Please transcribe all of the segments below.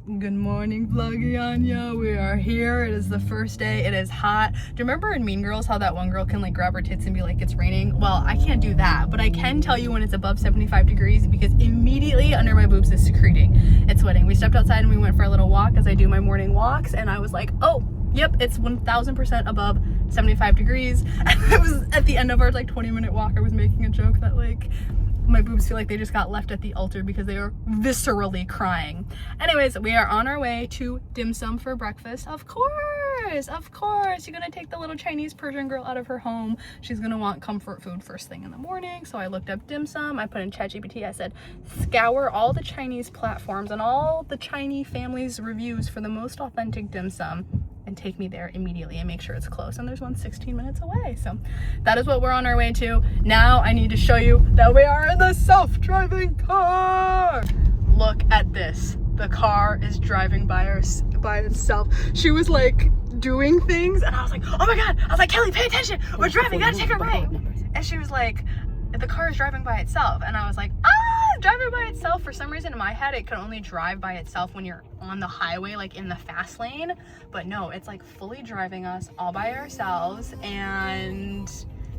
Good morning, Vlogianya. We are here. It is the first day. It is hot. Do you remember in Mean Girls how that one girl can like grab her tits and be like, it's raining? Well, I can't do that, but I can tell you when it's above 75 degrees because immediately under my boobs is secreting. It's sweating. We stepped outside and we went for a little walk as I do my morning walks, and I was like, oh, yep, it's 1000% above 75 degrees. And it was at the end of our like 20-minute walk. I was making a joke that like, my boobs feel like they just got left at the altar because they are viscerally crying. Anyways, we are on our way to dim sum for breakfast. Of course, you're gonna take the little Chinese Persian girl out of her home. She's gonna want comfort food first thing in the morning. So I looked up dim sum. I put in ChatGPT. I said, scour all the Chinese platforms and all the Chinese families' reviews for the most authentic dim sum and take me there immediately and make sure it's close. And there's one 16 minutes away. So that is what we're on our way to. Now I need to show you that we are in the self-driving car. Look at this. The car is driving by itself. She was like doing things and I was like, oh my God. I was like, Kelly, pay attention. We're driving, gotta take a right. And she was like, the car is driving by itself. And I was like, driving by itself. For some reason in my head, it can only drive by itself when you're on the highway, like in the fast lane. But no, it's like fully driving us all by ourselves. And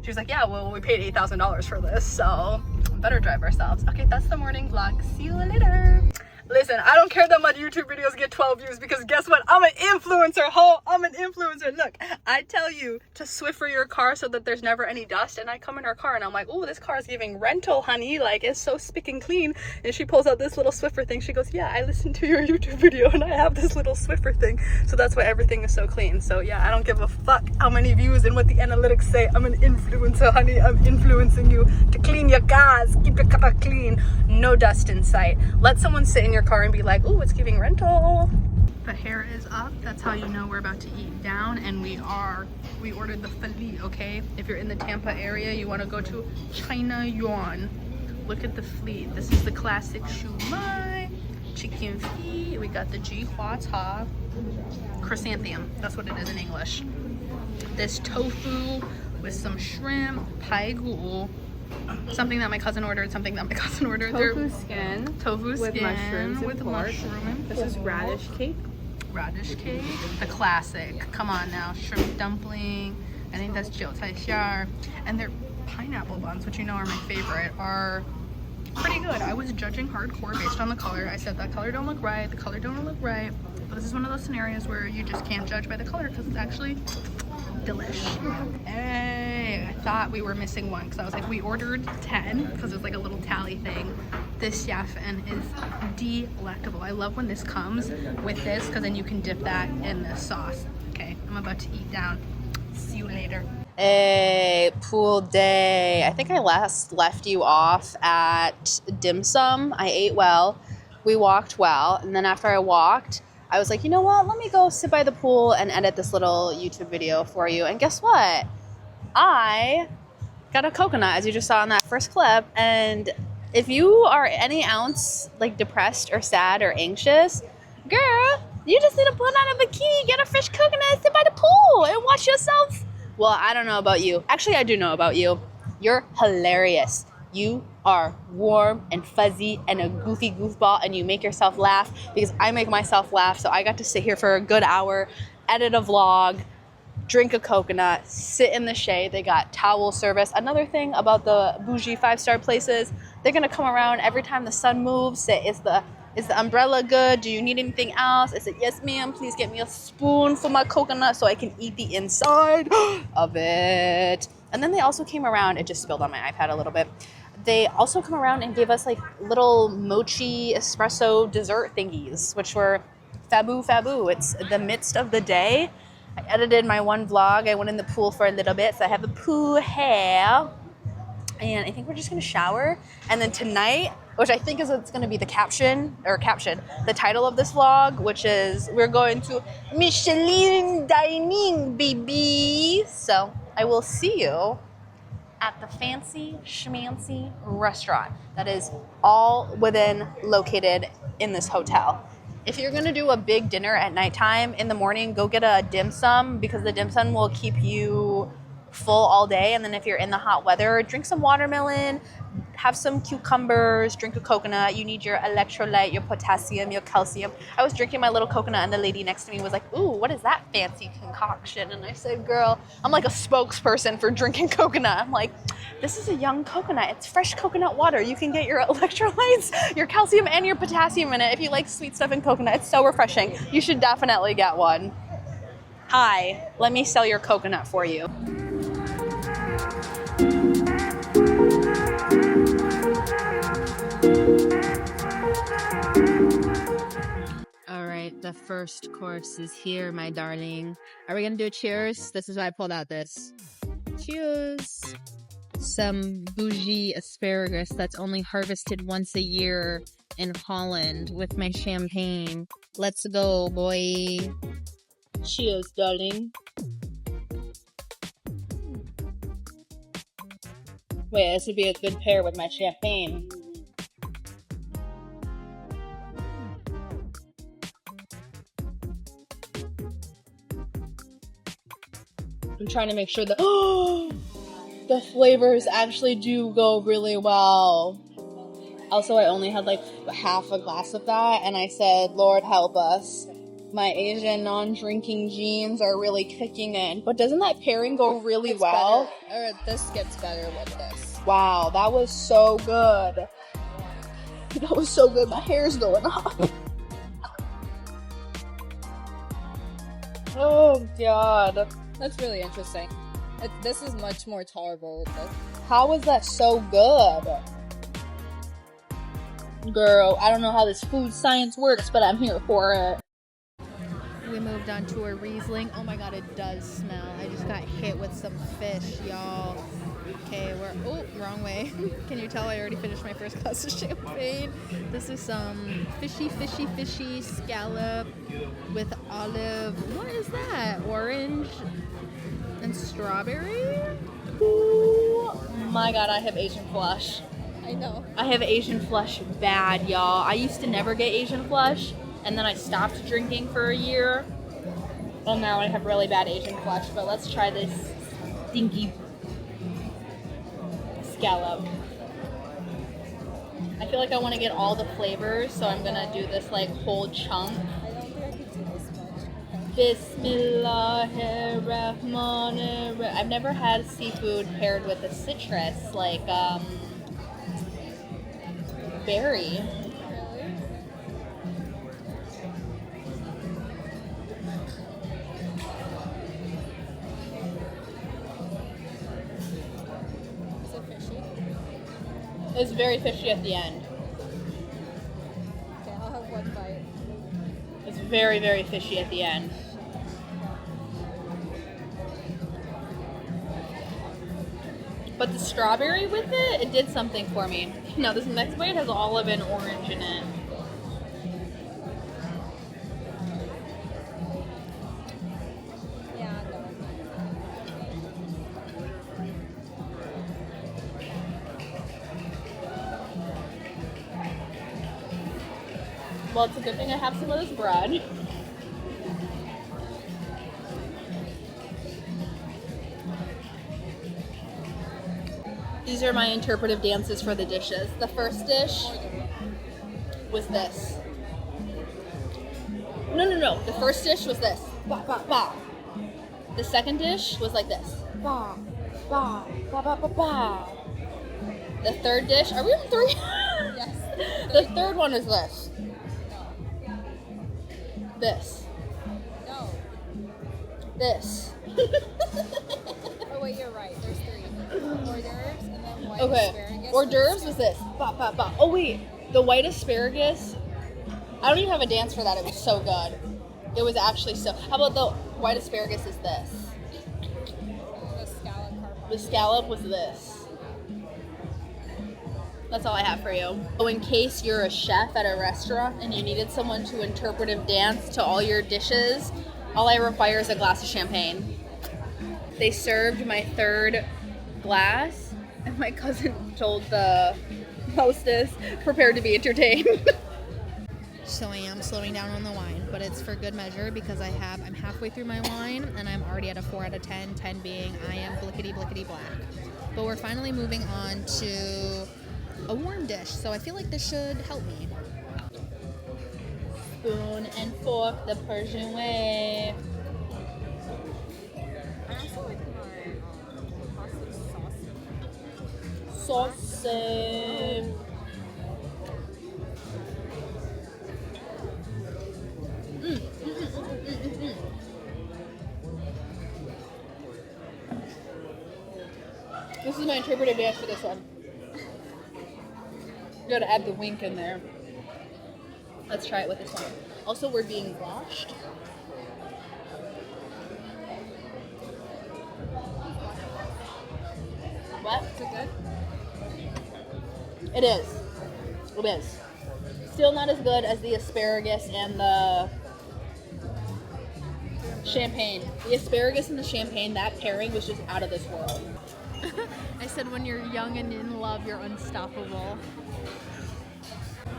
she was like, yeah, well, we paid $8,000 for this, so better drive ourselves. Okay, that's the morning vlog. See you later. Listen, I don't care that my YouTube videos get 12 views because guess what? I'm an influencer, ho! I'm an influencer. Look, I tell you to Swiffer your car so that there's never any dust, and I come in her car and I'm like, oh, this car is giving rental, honey. Like, it's so spick and clean. And she pulls out this little Swiffer thing. She goes, yeah, I listened to your YouTube video and I have this little Swiffer thing. So that's why everything is so clean. So yeah, I don't give a fuck how many views and what the analytics say. I'm an influencer, honey. I'm influencing you to clean your cars. Keep your car clean. No dust in sight. Let someone sit in your car and be like, oh, it's giving rental. The hair is up. That's how you know we're about to eat down. And we ordered the filet, okay? If you're in the Tampa area, you want to go to China Yuan. Look at the fleet. This is the classic shumai, chicken feet. We got the ji hua ta, chrysanthemum. That's what it is in English. This tofu with some shrimp, pai gu, something that my cousin ordered, Tofu skin with mushrooms with mushroom and This is radish cake. Radish cake, the classic. Come on now, shrimp dumpling. I think that's jiu cai xiao. And their pineapple buns, which you know are my favorite, are pretty good. I was judging hardcore based on the color. I said that color don't look right, the color don't look right. But this is one of those scenarios where you just can't judge by the color because it's actually delish. Hey, I thought we were missing one because I was like, we ordered 10 because it's like a little tally thing. This yafen is delectable. I love when this comes with this because then you can dip that in the sauce. Okay, I'm about to eat down. See you later. Hey, pool day. I think I last left you off at dim sum. I ate well. We walked well. And then after I walked, I was like, you know what? Let me go sit by the pool and edit this little YouTube video for you. And guess what? I got a coconut, as you just saw in that first clip. And if you are any ounce like depressed or sad or anxious, girl, you just need to put on a bikini, get a fresh coconut, sit by the pool and watch yourself. Well, I don't know about you. Actually, I do know about you. You're hilarious. You are warm and fuzzy and a goofy goofball, and you make yourself laugh because I make myself laugh. So I got to sit here for a good hour, edit a vlog, drink a coconut, sit in the shade. They got towel service. Another thing about the bougie 5-star places, they're gonna come around every time the sun moves, say, is the umbrella good? Do you need anything else? I said, yes, ma'am. Please get me a spoon for my coconut so I can eat the inside of it. And then they also came around, it just spilled on my iPad a little bit. They also come around and gave us like little mochi espresso dessert thingies, which were fabu fabu. It's the midst of the day. I edited my one vlog. I went in the pool for a little bit, so I have a pool hair. And I think we're just gonna shower. And then tonight, which I think it's gonna be the the title of this vlog, which is, we're going to Michelin dining, baby. So I will see you at the fancy schmancy restaurant that is all located in this hotel. If you're gonna do a big dinner at nighttime, in the morning, go get a dim sum because the dim sum will keep you full all day. And then if you're in the hot weather, drink some watermelon, have some cucumbers, drink a coconut. You need your electrolyte, your potassium, your calcium. I was drinking my little coconut and the lady next to me was like, ooh, what is that fancy concoction? And I said, girl, I'm like a spokesperson for drinking coconut. I'm like, this is a young coconut. It's fresh coconut water. You can get your electrolytes, your calcium, and your potassium in it. If you like sweet stuff in coconut, it's so refreshing. You should definitely get one. Hi, let me sell your coconut for you. All right, the first course is here, my darling. Are we gonna do a cheers? This is why I pulled out this. Cheers. Some bougie asparagus that's only harvested once a year in Holland with my champagne. Let's go, boy. Cheers, darling. Wait, this would be a good pair with my champagne. I'm trying to make sure that the flavors actually do go really well. Also, I only had like half a glass of that, and I said, Lord help us. My Asian non-drinking genes are really kicking in. But doesn't that pairing go really well? Or this gets better with this. Wow, that was so good. That was so good. My hair's going up. Oh, God. That's really interesting. This is much more tolerable with this. How is that so good? Girl, I don't know how this food science works, but I'm here for it. We moved on to a Riesling. Oh my God, it does smell. I just got hit with some fish, y'all. Okay, wrong way. Can you tell I already finished my first glass of champagne? This is some fishy scallop with olive. What is that? Orange and strawberry? Oh my God, I have Asian flush. I know. I have Asian flush bad, y'all. I used to never get Asian flush, and then I stopped drinking for a year. And now I have really bad Asian flush, but let's try this stinky scallop. I feel like I want to get all the flavors, so I'm gonna do this like whole chunk. I don't think I can do this much. Bismillahirrahmanirrahim. I've never had seafood paired with a citrus, like berry. Really? Is it fishy? It's very fishy at the end. Okay, I'll have one bite. It's very, very fishy at the end. But the strawberry with it, it did something for me. No, this next bite has olive and orange in it. Yeah, no. Well, it's a good thing I have some of this bread. These are my interpretive dances for the dishes. The first dish was this. No. The first dish was this. Ba, ba, ba. The second dish was like this. Ba, ba, ba, ba, ba, ba. The third dish, are we on 3? Yes. The third one is this. This. No. This. Oh wait, you're right. There's 3. Hors d'oeuvres and then white Okay. asparagus. Hors d'oeuvres was this. Ba, ba, ba. Oh wait, the white asparagus. I don't even have a dance for that. It was so good. It was actually so. How about the white asparagus is this? The scallop carpaccio. The scallop was this. That's all I have for you. So in case you're a chef at a restaurant and you needed someone to interpretive dance to all your dishes, all I require is a glass of champagne. They served my third glass, and my cousin told the hostess, prepare to be entertained. So I am slowing down on the wine, but it's for good measure because I'm halfway through my wine and I'm already at a 4 out of 10, 10 being I am blickety black. But we're finally moving on to a warm dish. So I feel like this should help me. Spoon and fork the Persian way. I also like my pasta sauce. Saucy. This is my interpretive dance for this one. You gotta add the wink in there. Let's try it with this one. Also, we're being washed. What? Is it good? It is. It is. Still not as good as the asparagus and the champagne. The asparagus and the champagne, that pairing was just out of this world. I said when you're young and in love, you're unstoppable.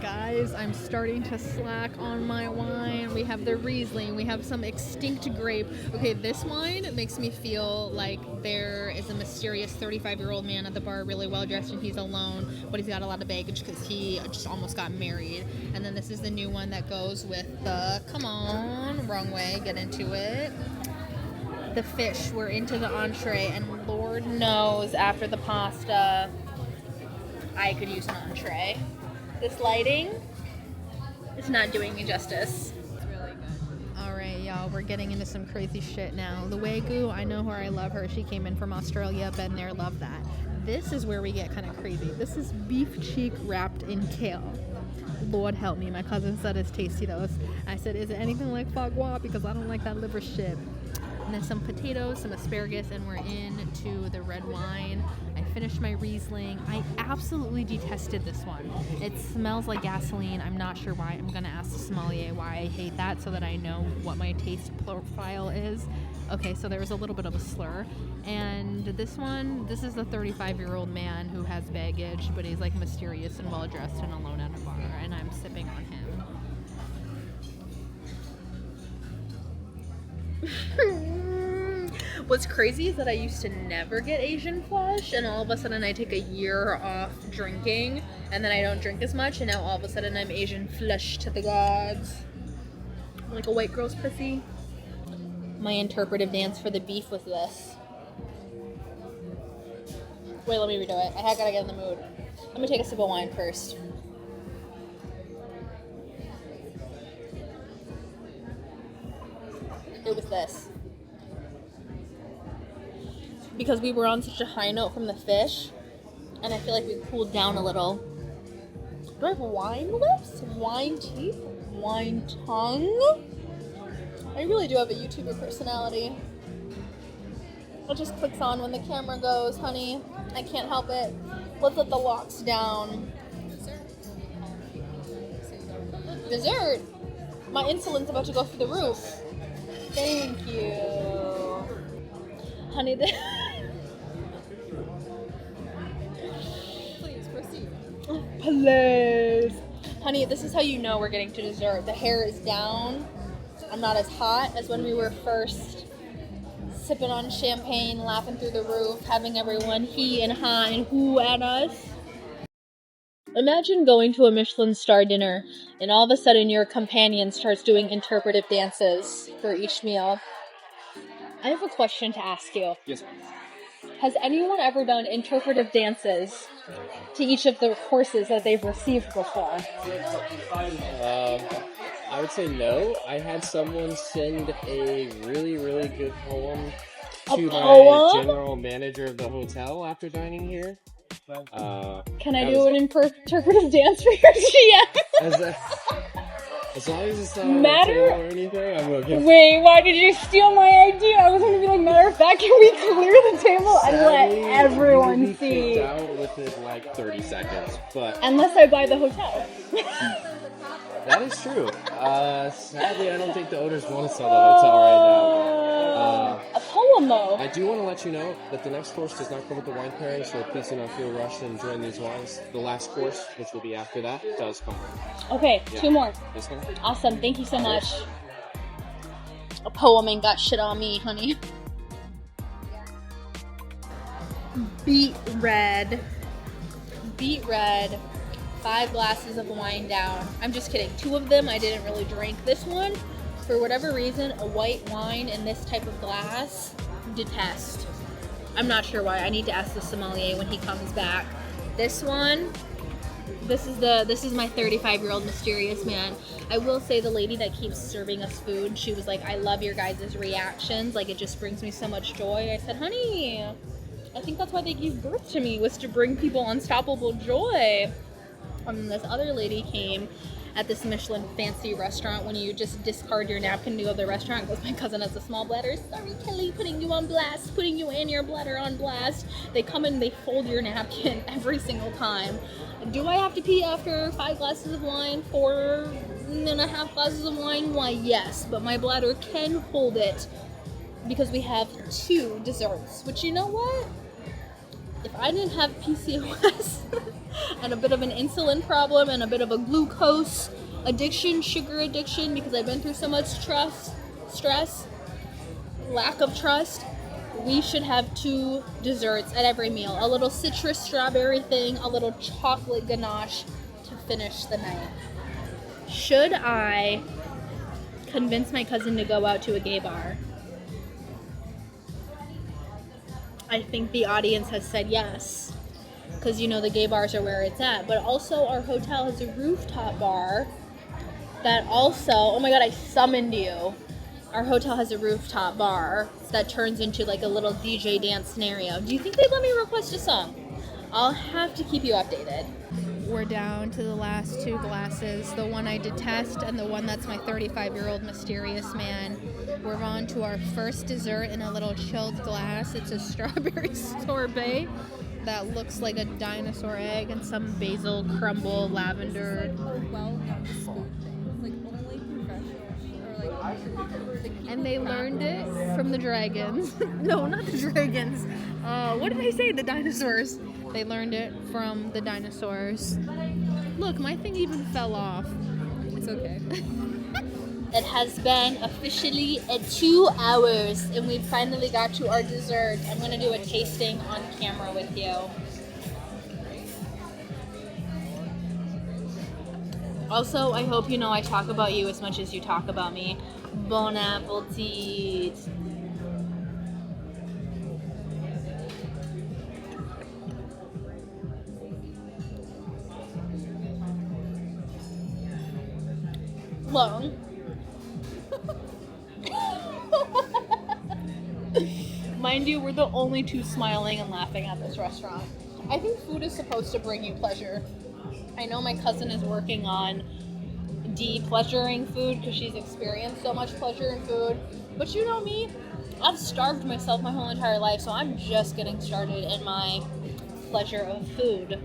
Guys, I'm starting to slack on my wine. We have the Riesling. We have some extinct grape. Okay, this wine makes me feel like there is a mysterious 35-year-old man at the bar, really well dressed, and he's alone, but he's got a lot of baggage because he just almost got married. And then this is the new one that goes with the, come on, wrong way, get into it. The fish. We're into the entree, and Lord knows after the pasta, I could use an entree. This lighting is not doing me justice. It's really good. All right, y'all, we're getting into some crazy shit now. The Wagyu, I know her, I love her. She came in from Australia, been there, love that. This is where we get kind of crazy. This is beef cheek wrapped in kale. Lord help me, my cousin said it's tasty though. I said, is it anything like foie gras? Because I don't like that liver shit. And then some potatoes, some asparagus, and we're into the red wine. I finished my Riesling. I absolutely detested this one. It smells like gasoline. I'm not sure why. I'm gonna ask the sommelier why I hate that so that I know what my taste profile is. Okay, so there was a little bit of a slur. And this one, this is the 35-year-old man who has baggage, but he's like mysterious and well-dressed and alone at a bar, and I'm sipping on him. What's crazy is that I used to never get Asian flush, and all of a sudden I take a year off drinking, and then I don't drink as much, and now all of a sudden I'm Asian flush to the gods. Like a white girl's pussy. My interpretive dance for the beef was this. Wait, let me redo it. I gotta get in the mood. Let me take a sip of wine first. It was this. Because we were on such a high note from the fish, and I feel like we cooled down a little. Do I have wine lips? Wine teeth? Wine tongue? I really do have a YouTuber personality. It just clicks on when the camera goes, honey. I can't help it. Let's let the locks down. Dessert? My insulin's about to go through the roof. Thank you. Honey, Please proceed. Please. Honey, this is how you know we're getting to dessert. The hair is down. I'm not as hot as when we were first sipping on champagne, laughing through the roof, having everyone he and ha and who at us. Imagine going to a Michelin star dinner and all of a sudden your companion starts doing interpretive dances for each meal. I have a question to ask you. Yes. Has anyone ever done interpretive dances to each of the courses that they've received before? I would say no. I had someone send a really, really good poem to my general manager of the hotel after dining here. Can I do an interpretive dance for your GM? As long as it's not on the table or anything, I'm okay. Wait, why did you steal my idea? I was gonna be like, matter of fact, can we clear the table and let everyone see? Kicked out within like 30 seconds, but unless I buy the hotel. that is true. Sadly, I don't think the owners want to sell the hotel right now. A poem, though. I do want to let you know that the next course does not come with the wine pairing, so please do not feel rushed in enjoying these wines. The last course, which will be after that, does come. Okay, yeah. 2 more. This one? Awesome, thank you so much. A poem ain't got shit on me, honey. Beet red, beet red, 5 glasses of wine down. I'm just kidding. 2 of them I didn't really drink. This one, for whatever reason, a white wine in this type of glass, detest. I'm not sure why. I need to ask the sommelier when he comes back. This one, this is my 35-year-old mysterious man. I will say the lady that keeps serving us food, she was like, I love your guys' reactions. Like, it just brings me so much joy. I said, honey, I think that's why they gave birth to me, was to bring people unstoppable joy. And this other lady came at this Michelin fancy restaurant when you just discard your napkin to go to the restaurant because my cousin has a small bladder. Sorry, Kelly, putting you on blast, putting you and your bladder on blast. They come and they fold your napkin every single time. Do I have to pee after 5 glasses of wine, 4.5 glasses of wine? Why, yes, but my bladder can hold it because we have 2 desserts, which, you know what? If I didn't have PCOS and a bit of an insulin problem and a bit of a glucose addiction, sugar addiction, because I've been through so much stress, lack of trust, we should have 2 desserts at every meal. A little citrus strawberry thing, a little chocolate ganache to finish the night. Should I convince my cousin to go out to a gay bar? I think the audience has said yes, because, you know, the gay bars are where it's at. But also our hotel has a rooftop bar that also, oh my god, I summoned you. Our hotel has a rooftop bar that turns into like a little DJ dance scenario. Do you think they'd let me request a song? I'll have to keep you updated. We're down to the last 2 glasses, the one I detest and the one that's my 35-year-old mysterious man. We're on to our first dessert in a little chilled glass. It's a strawberry sorbet that looks like a dinosaur egg and some basil crumble, lavender. It's like a well-known food thing. Like, only professionals or like And they learned it from the dragons. No, not the dragons. What did I say? The dinosaurs. They learned it from the dinosaurs. Look, my thing even fell off. It's okay. It has been officially 2 hours, and we finally got to our dessert. I'm going to do a tasting on camera with you. Also, I hope you know I talk about you as much as you talk about me. Bon appetit. Long. Mind you, we're the only 2 smiling and laughing at this restaurant. I think food is supposed to bring you pleasure. I know my cousin is working on de-pleasuring food because she's experienced so much pleasure in food. But you know me, I've starved myself my whole entire life, so I'm just getting started in my pleasure of food.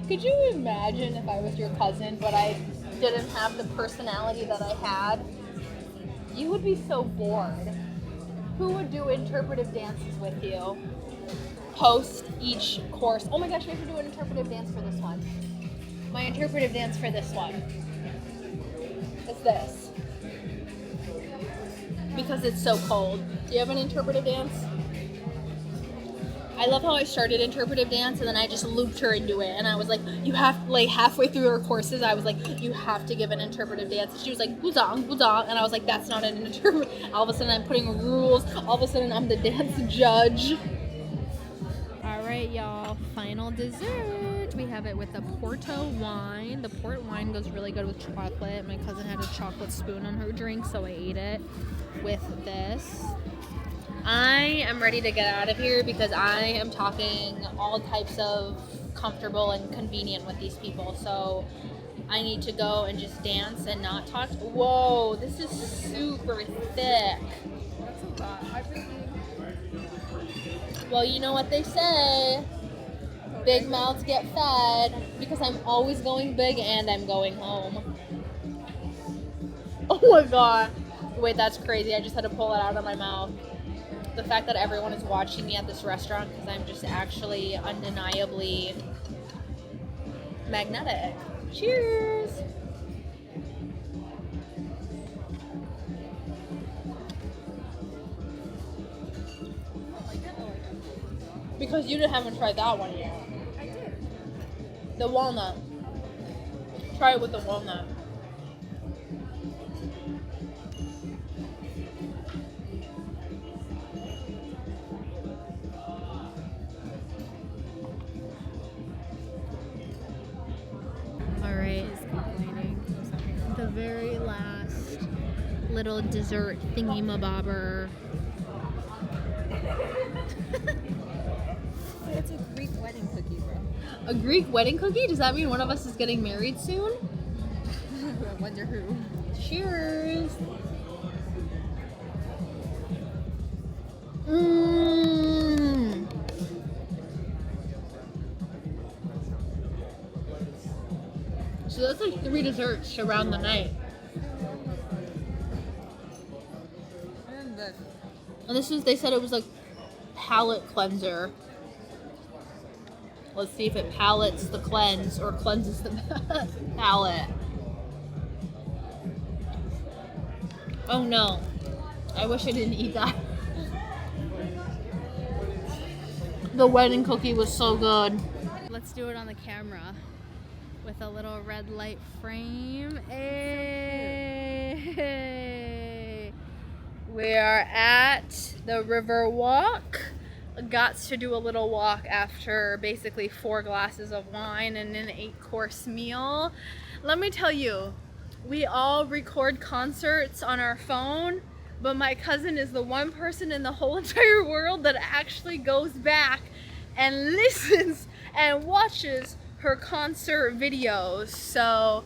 Could you imagine if I was your cousin, but I didn't have the personality that I had? You would be so bored. Who would do interpretive dances with you? Post each course. Oh my gosh, we have to do an interpretive dance for this one. My interpretive dance for this one is this. Because it's so cold. Do you have an interpretive dance? I love how I started interpretive dance and then I just looped her into it. And I was like, you have, like, halfway through her courses, I was like, you have to give an interpretive dance. And she was like, buzang, buzang. And I was like, that's not an interpretive. All of a sudden I'm putting rules. All of a sudden I'm the dance judge. All right, y'all. Final dessert. We have it with the Porto wine. The port wine goes really good with chocolate. My cousin had a chocolate spoon on her drink, so I ate it with this. I am ready to get out of here because I am talking all types of comfortable and convenient with these people. So I need to go and just dance and not talk. Whoa, this is super thick. That's a lot. I really... Well, you know what they say. Big mouths get fed because I'm always going big and I'm going home. Oh my god. Wait, that's crazy. I just had to pull it out of my mouth. The fact that everyone is watching me at this restaurant because I'm just actually undeniably magnetic. Cheers! Because you haven't tried that one yet. I did. The walnut. Try it with the walnut. Alright. The very last little dessert thingy-mabobber. It's a Greek wedding cookie, bro. A Greek wedding cookie? Does that mean one of us is getting married soon? I wonder who. Cheers. Mmm. So that's like 3 desserts around the night. And the And this is, they said it was like palate cleanser. Let's see if it palates the cleanse or cleanses the palate. Oh no. I wish I didn't eat that. The wedding cookie was so good. Let's do it on the camera with a little red light frame. Hey. We are at the river walk. Got to do a little walk after basically 4 glasses of wine and an 8-course meal. Let me tell you, we all record concerts on our phone, but my cousin is the one person in the whole entire world that actually goes back and listens and watches her concert videos. So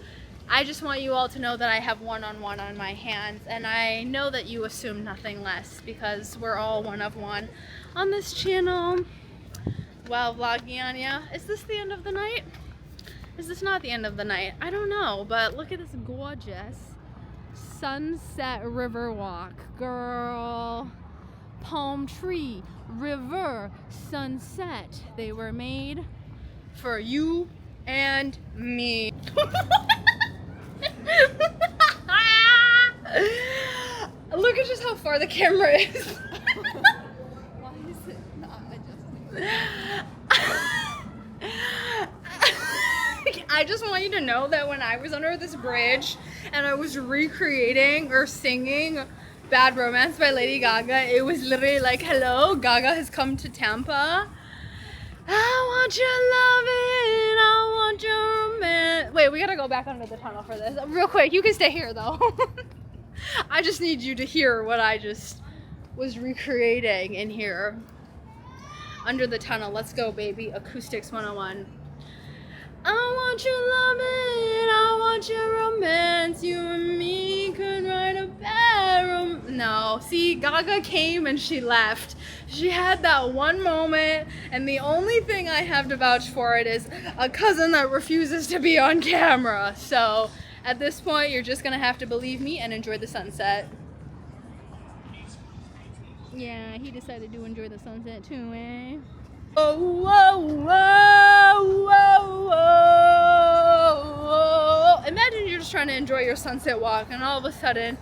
I just want you all to know that I have one-on-one on my hands, and I know that you assume nothing less because we're all one of one on this channel. Well, Vlogiania, is this the end of the night? Is this not the end of the night? I don't know, but look at this gorgeous sunset river walk. Girl, palm tree, river, sunset. They were made for you and me. Look at just how far the camera is. why is it not adjusting? I just want you to know that when I was under this bridge and I was recreating or singing Bad Romance by Lady Gaga, it was literally like, hello, Gaga has come to Tampa. I want your loving, I want your romance. Wait, we gotta go back under the tunnel for this. Real quick, you can stay here though. I just need you to hear what I just was recreating in here. Under the tunnel, let's go baby, Acoustics 101. I want your loving, I want your romance, you and me could write a bad No, see, Gaga came and she left. She had that one moment, and the only thing I have to vouch for it is a cousin that refuses to be on camera. So, at this point, you're just gonna have to believe me and enjoy the sunset. Yeah, he decided to enjoy the sunset too, eh? Oh, whoa, whoa, whoa, whoa. Imagine you're just trying to enjoy your sunset walk, and all of a sudden,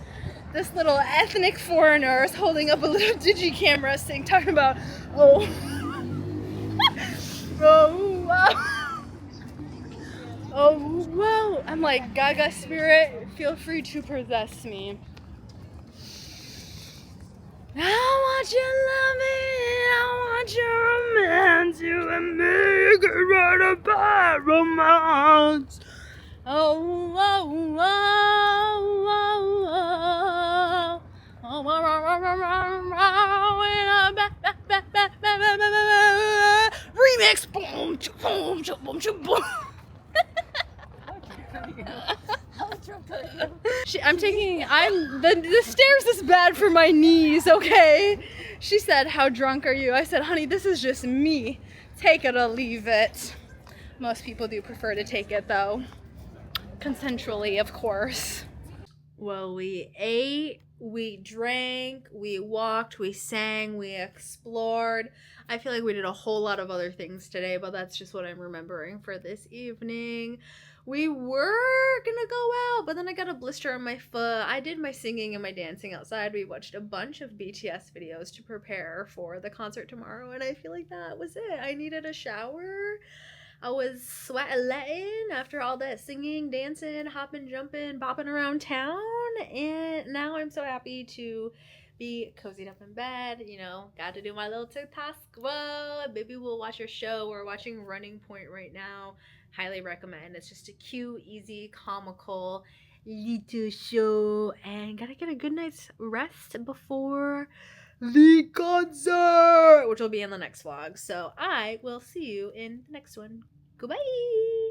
this little ethnic foreigner is holding up a little digi camera saying, talking about, oh, oh, wow. Oh, wow. I'm like, Gaga spirit, feel free to possess me. I want your loving, I want your romance, you and me could write a bad romance. Oh, oh, oh, oh, remix, boom, boom, boom, boom. The stairs is bad for my knees, okay? She said, how drunk are you? I said, honey, this is just me. Take it or leave it. Most people do prefer to take it though. Consensually, of course. Well, we ate, we drank, we walked, we sang, we explored. I feel like we did a whole lot of other things today, but that's just what I'm remembering for this evening. We were gonna go out, but then I got a blister on my foot. I did my singing and my dancing outside. We watched a bunch of BTS videos to prepare for the concert tomorrow, and I feel like that was it. I needed a shower. I was sweating after all that singing, dancing, hopping, jumping, bopping around town, and now I'm so happy to be cozied up in bed. You know, got to do my little TikTok scrub. Maybe we'll watch a show. We're watching Running Point right now. Highly recommend. It's just a cute, easy, comical little show, and gotta get a good night's rest before the concert, which will be in the next vlog. So I will see you in the next one. Goodbye.